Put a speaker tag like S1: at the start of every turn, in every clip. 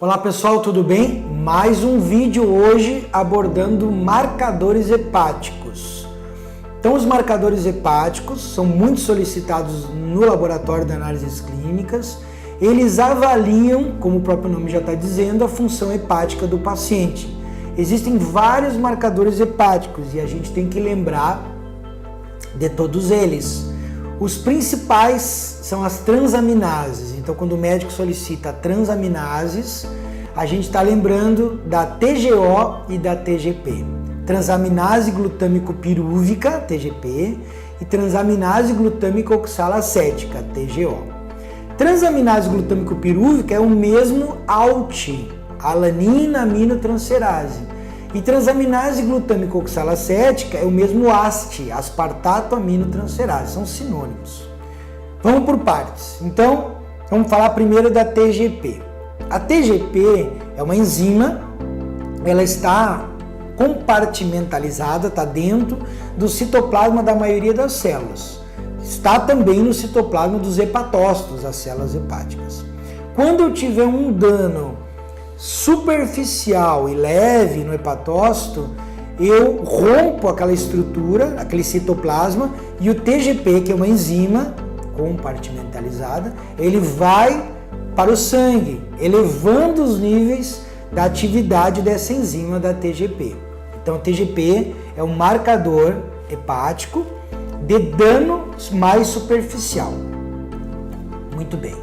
S1: Olá pessoal, tudo bem? Mais um vídeo hoje abordando marcadores hepáticos. Então os marcadores hepáticos são muito solicitados no laboratório de análises clínicas. Eles avaliam, como o próprio nome já está dizendo, a função hepática do paciente. Existem vários marcadores hepáticos e a gente tem que lembrar de todos eles. Os principais são as transaminases. Então, quando o médico solicita transaminases, a gente está lembrando da TGO e da TGP. Transaminase glutâmico pirúvica, TGP, e transaminase glutâmico oxalacética, TGO. Transaminase glutâmico pirúvica é o mesmo ALT, alanina aminotransferase. E transaminase glutâmico oxalacética é o mesmo AST, aspartato aminotransferase, são sinônimos. Vamos por partes. Então, vamos falar primeiro da TGP. A TGP é uma enzima, ela está compartimentalizada, está dentro do citoplasma da maioria das células. Está também no citoplasma dos hepatócitos, as células hepáticas. Quando eu tiver um dano superficial e leve no hepatócito, eu rompo aquela estrutura, aquele citoplasma, e o TGP, que é uma enzima compartimentalizada, ele vai para o sangue, elevando os níveis da atividade dessa enzima da TGP. Então, o TGP é um marcador hepático de dano mais superficial. Muito bem.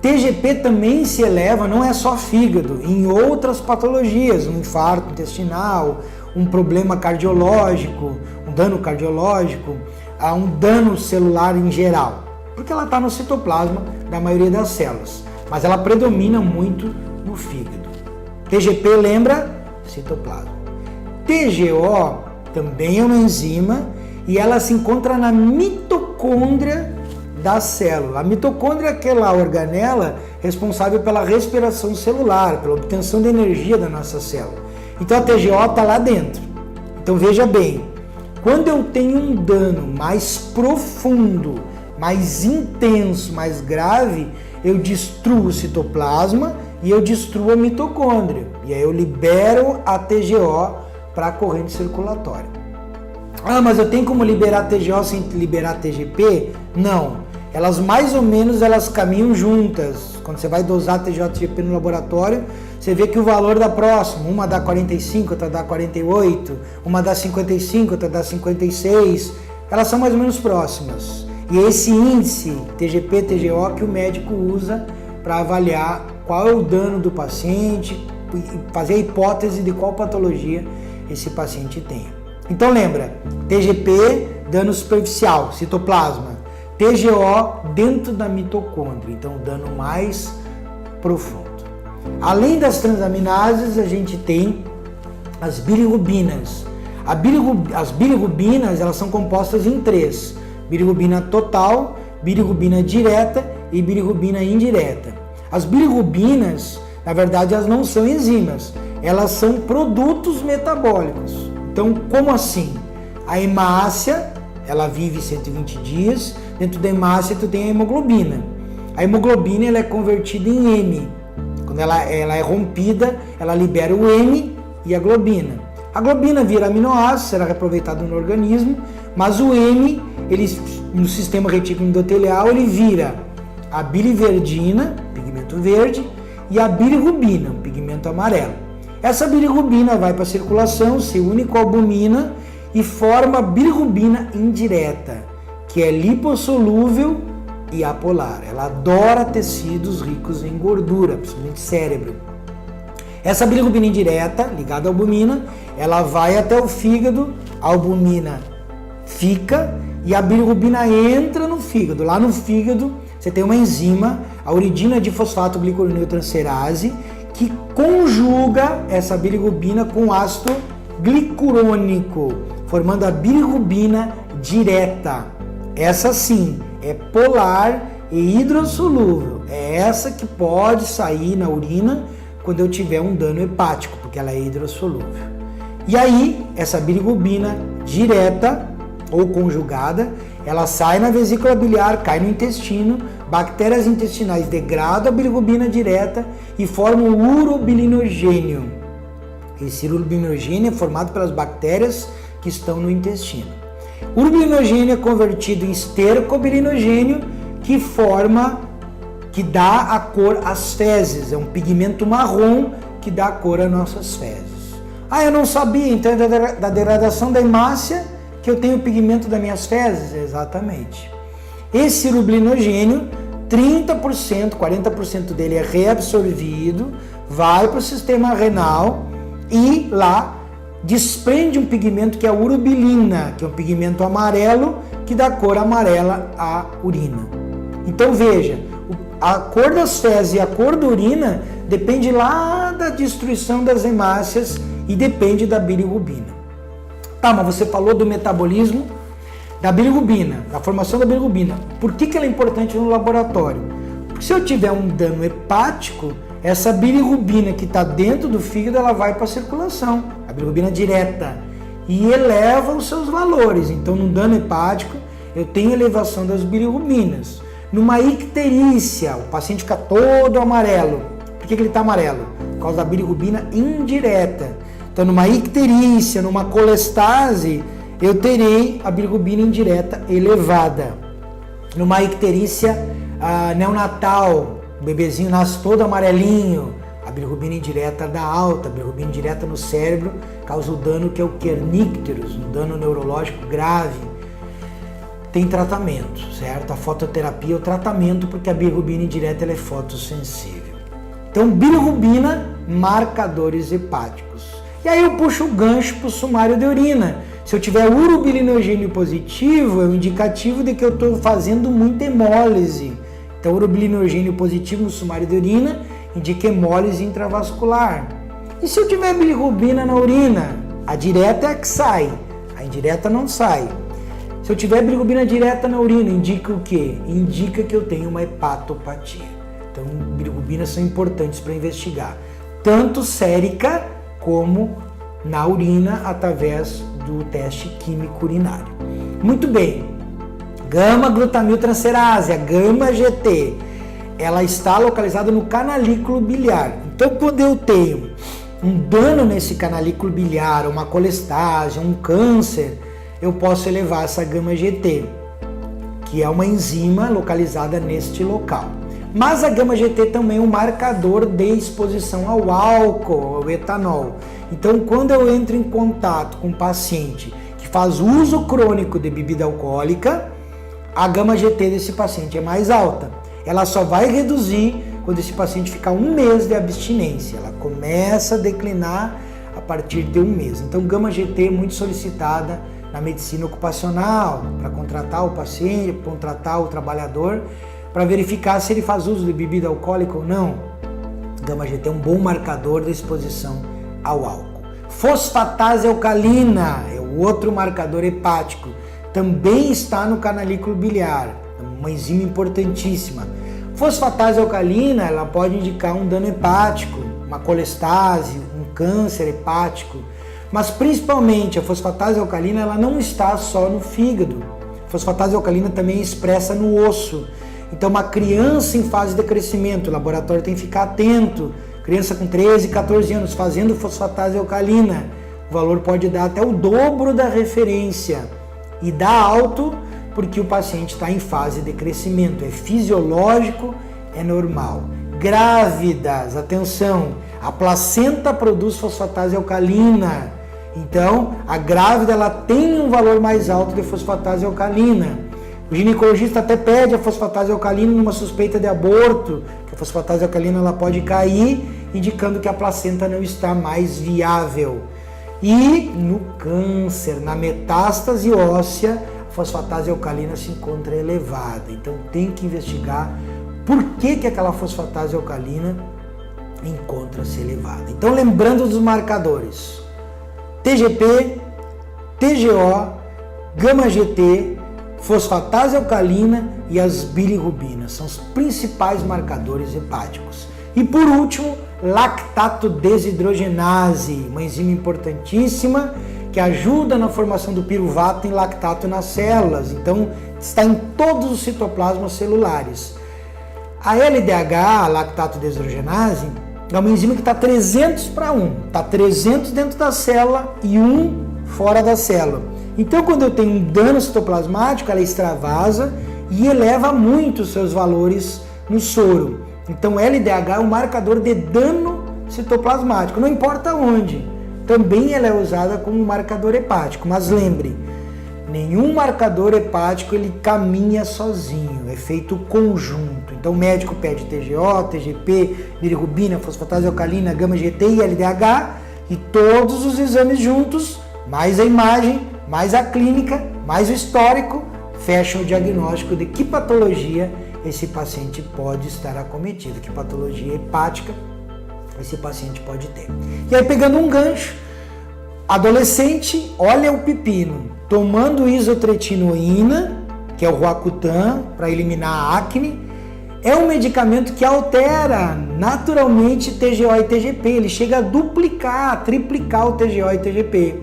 S1: TGP também se eleva, não é só fígado, em outras patologias, um infarto intestinal, um problema cardiológico, um dano cardiológico, um dano celular em geral, porque ela está no citoplasma da maioria das células, mas ela predomina muito no fígado. TGP lembra? Citoplasma. TGO também é uma enzima e ela se encontra na mitocôndria da célula. A mitocôndria é aquela organela responsável pela respiração celular, pela obtenção de energia da nossa célula. Então a TGO está lá dentro. Então veja bem, quando eu tenho um dano mais profundo, mais intenso, mais grave, eu destruo o citoplasma e eu destruo a mitocôndria. E aí eu libero a TGO para a corrente circulatória. Ah, mas eu tenho como liberar a TGO sem liberar a TGP? Não. Elas mais ou menos elas caminham juntas. Quando você vai dosar a TGO e TGP no laboratório, você vê que o valor dá próximo. Uma dá 45, outra dá 48, uma dá 55, outra dá 56. Elas são mais ou menos próximas. E esse índice TGP, TGO que o médico usa para avaliar qual é o dano do paciente e fazer a hipótese de qual patologia esse paciente tem. Então lembra, TGP, dano superficial, citoplasma. TGO dentro da mitocôndria, então dano mais profundo. Além das transaminases, a gente tem as bilirrubinas. As bilirrubinas, elas são compostas em três: bilirrubina total, bilirrubina direta e bilirrubina indireta. As bilirrubinas, na verdade, elas não são enzimas, elas são produtos metabólicos. Então, como assim? A hemácia, ela vive 120 dias, dentro da hemácia tu tem a hemoglobina. A hemoglobina ela é convertida em M. Quando ela é rompida, ela libera o M e a globina. A globina vira aminoácido, será reaproveitado no organismo, mas o M, ele, no sistema retículo endotelial, ele vira a biliverdina, pigmento verde, e a bilirrubina, um pigmento amarelo. Essa bilirrubina vai para a circulação, se une com a albumina e forma a bilirrubina indireta, que é lipossolúvel e apolar. Ela adora tecidos ricos em gordura, principalmente cérebro. Essa bilirrubina indireta, ligada à albumina, ela vai até o fígado, a albumina fica e a bilirrubina entra no fígado. Lá no fígado você tem uma enzima, a uridina difosfato glicoroniltransferase, que conjuga essa bilirrubina com ácido glicurônico, formando a bilirrubina direta. Essa sim é polar e hidrossolúvel. É essa que pode sair na urina quando eu tiver um dano hepático, porque ela é hidrossolúvel. E aí, essa bilirrubina direta ou conjugada, ela sai na vesícula biliar, cai no intestino, bactérias intestinais degradam a bilirrubina direta e formam o urobilinogênio. Esse urobilinogênio é formado pelas bactérias que estão no intestino. O urobilinogênio é convertido em estercobilinogênio, que dá a cor às fezes. É um pigmento marrom que dá a cor às nossas fezes. Eu não sabia, então é da degradação da hemácia que eu tenho o pigmento das minhas fezes? Exatamente. Esse urobilinogênio, 30%, 40% dele é reabsorvido, vai para o sistema renal e lá desprende um pigmento que é a urobilina, que é um pigmento amarelo que dá cor amarela à urina. Então veja, a cor das fezes e a cor da urina depende lá da destruição das hemácias e depende da bilirrubina. Tá, mas você falou do metabolismo da bilirrubina, da formação da bilirrubina. Por que ela é importante no laboratório? Porque se eu tiver um dano hepático, essa bilirrubina que está dentro do fígado, ela vai para a circulação, a bilirrubina direta, e eleva os seus valores. Então, no dano hepático, eu tenho elevação das bilirrubinas. Numa icterícia, o paciente fica todo amarelo. Por que ele está amarelo? Por causa da bilirrubina indireta. Então, numa icterícia, numa colestase, eu terei a bilirrubina indireta elevada. Numa icterícia neonatal, o bebezinho nasce todo amarelinho, a bilirrubina indireta dá alta, a bilirrubina indireta no cérebro causa o dano que é o kernicterus, um dano neurológico grave. Tem tratamento, certo? A fototerapia é o tratamento porque a bilirrubina indireta ela é fotossensível. Então, bilirrubina, marcadores hepáticos. E aí eu puxo o gancho para o sumário de urina. Se eu tiver urobilinogênio positivo, é um indicativo de que eu estou fazendo muita hemólise. Então, urobilinogênio positivo no sumário de urina indica hemólise intravascular. E se eu tiver bilirrubina na urina, a direta é a que sai, a indireta não sai. Se eu tiver bilirrubina direta na urina, indica o quê? Indica que eu tenho uma hepatopatia. Então, bilirrubinas são importantes para investigar, tanto sérica como na urina, através do teste químico urinário. Muito bem, gama-glutamiltransferase, a gama-GT, ela está localizada no canalículo biliar. Então, quando eu tenho um dano nesse canalículo biliar, uma colestase, um câncer, eu posso elevar essa gama-GT, que é uma enzima localizada neste local. Mas a gama-GT também é um marcador de exposição ao álcool, ao etanol. Então, quando eu entro em contato com um paciente que faz uso crônico de bebida alcoólica, a gama-GT desse paciente é mais alta. Ela só vai reduzir quando esse paciente ficar 1 mês de abstinência. Ela começa a declinar a partir de 1 mês. Então, gama-GT é muito solicitada na medicina ocupacional, para contratar o paciente, contratar o trabalhador, para verificar se ele faz uso de bebida alcoólica ou não. Gama-GT é um bom marcador da exposição ao álcool. Fosfatase alcalina é o outro marcador hepático. Também está no canalículo biliar, uma enzima importantíssima. Fosfatase alcalina, ela pode indicar um dano hepático, uma colestase, um câncer hepático, mas principalmente a fosfatase alcalina, ela não está só no fígado. A fosfatase alcalina também é expressa no osso. Então, uma criança em fase de crescimento, o laboratório tem que ficar atento. Criança com 13, 14 anos fazendo fosfatase alcalina, o valor pode dar até o dobro da referência. E dá alto porque o paciente está em fase de crescimento. É fisiológico, é normal. Grávidas, atenção, a placenta produz fosfatase alcalina. Então, a grávida ela tem um valor mais alto de fosfatase alcalina. O ginecologista até pede a fosfatase alcalina numa suspeita de aborto, que a fosfatase alcalina ela pode cair, indicando que a placenta não está mais viável. E no câncer, na metástase óssea, a fosfatase alcalina se encontra elevada. Então tem que investigar por que aquela fosfatase alcalina encontra-se elevada. Então, lembrando dos marcadores: TGP, TGO, gama-GT, fosfatase alcalina e as bilirrubinas são os principais marcadores hepáticos. E por último, lactato desidrogenase, uma enzima importantíssima que ajuda na formação do piruvato em lactato nas células. Então, está em todos os citoplasmas celulares. A LDH, a lactato deshidrogenase, é uma enzima que está 300 para 1. Está 300 dentro da célula e 1 fora da célula. Então, quando eu tenho um dano citoplasmático, ela extravasa e eleva muito os seus valores no soro. Então, LDH é um marcador de dano citoplasmático, não importa onde. Também ela é usada como marcador hepático, mas lembre, nenhum marcador hepático ele caminha sozinho, é feito conjunto. Então o médico pede TGO, TGP, bilirrubina, fosfatase alcalina, gama-GT e LDH e todos os exames juntos, mais a imagem, mais a clínica, mais o histórico, fecham o diagnóstico de que patologia esse paciente pode estar acometido, que patologia hepática esse paciente pode ter. E aí, pegando um gancho, adolescente olha o pepino, tomando isotretinoína, que é o Roacutan, para eliminar a acne, é um medicamento que altera naturalmente TGO e TGP, ele chega a duplicar, a triplicar o TGO e TGP.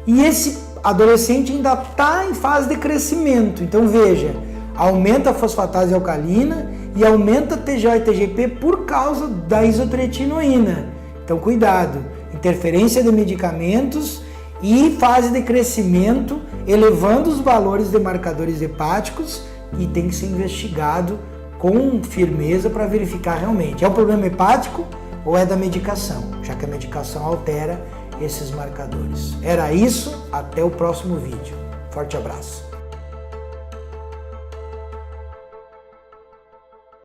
S1: E esse adolescente ainda está em fase de crescimento, então veja, aumenta a fosfatase alcalina e aumenta a TGO e TGP por causa da isotretinoína. Então cuidado, interferência de medicamentos e fase de crescimento, elevando os valores de marcadores hepáticos e tem que ser investigado com firmeza para verificar realmente. É um problema hepático ou é da medicação? Já que a medicação altera esses marcadores. Era isso, até o próximo vídeo. Forte abraço.